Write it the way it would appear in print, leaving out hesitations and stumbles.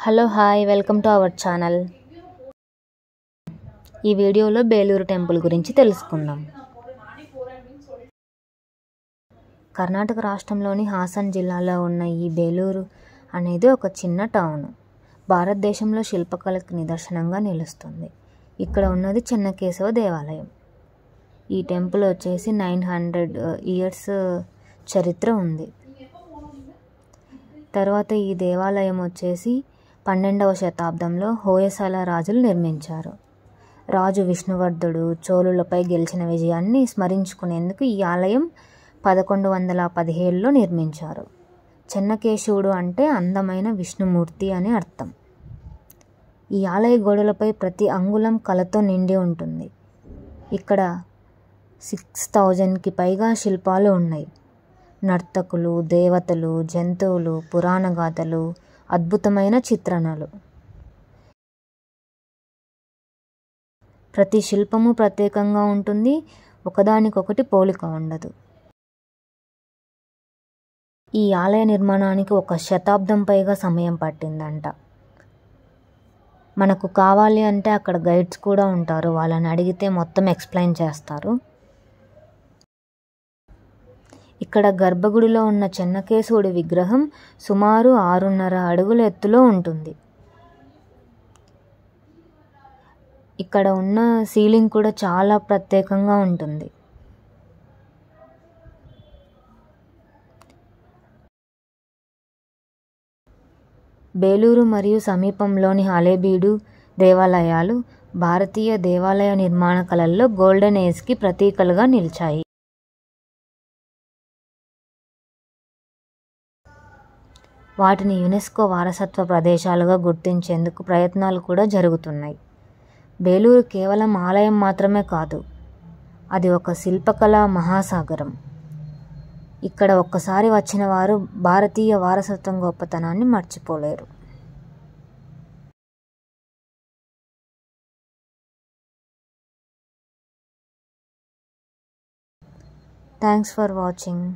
Hello hi welcome to our channel. ఈ వీడియోలో Belur temple గురించి తెలుసుకుందాం. కర్ణాటక రాష్ట్రంలోని హాసన్ జిల్లాలో ఉన్న ఈ బేలూరు అనేది ఒక చిన్న టౌన్. భారతదేశంలో శిల్పకళకు నిదర్శనంగా నిలుస్తుంది. ఇక్కడ ఉన్నది చెన్నకేశవ దేవాలయం. ఈ టెంపుల్ వచ్చేసి 900 ఇయర్స్ చరిత్ర ఉంది. తర్వాత ఈ దేవాలయం వచ్చేసి 12వ శతాబ్దంలో హోయసల రాజులు నిర్మించారు. రాజు విష్ణువర్ధుడు చోళులపై గెలిచిన విజయాన్ని స్మరించుకునేందుకు ఈ ఆలయం 1117లో నిర్మించారు. చెన్నకేశవుడు అంటే అందమైన విష్ణుమూర్తి అని అర్థం. ఈ ఆలయ గోడలపై ప్రతి అంగుళం కళతో నిండి ఉంటుంది. ఇక్కడ 6000కి పైగా శిల్పాలు ఉన్నాయి. నర్తకులు, దేవతలు, జంతువులు, పురాణ గాథలు, అద్భుతమైన చిత్రణలు. ప్రతి శిల్పము ప్రత్యేకంగా ఉంటుంది, ఒకదానికొకటి పోలిక ఉండదు. ఈ ఆలయ నిర్మాణానికి 1 శతాబ్దం పైగా సమయం పట్టిందంట. మనకు కావాలి అంటే అక్కడ గైడ్స్ కూడా ఉంటారు, వాళ్ళని అడిగితే మొత్తం ఎక్స్ప్లెయిన్ చేస్తారు. ఇక్కడ గర్భగుడిలో ఉన్న చెన్నకేశవుడి విగ్రహం సుమారు 6.5 అడుగుల ఎత్తులో ఉంటుంది. ఇక్కడ ఉన్న సీలింగ్ కూడా చాలా ప్రత్యేకంగా ఉంటుంది. బేలూరు మరియు సమీపంలోని హళేబీడు దేవాలయాలు భారతీయ దేవాలయ నిర్మాణ కళల్లో గోల్డెన్ ఏజ్కి ప్రతీకలుగా నిలిచాయి. వాటిని యునెస్కో వారసత్వ ప్రదేశాలుగా గుర్తించేందుకు ప్రయత్నాలు కూడా జరుగుతున్నాయి. బేలూరు కేవలం ఆలయం మాత్రమే కాదు, అది ఒక శిల్పకళా మహాసాగరం. ఇక్కడ ఒక్కసారి వచ్చిన వారు భారతీయ వారసత్వం గొప్పతనాన్ని మర్చిపోలేరు. Thanks for watching.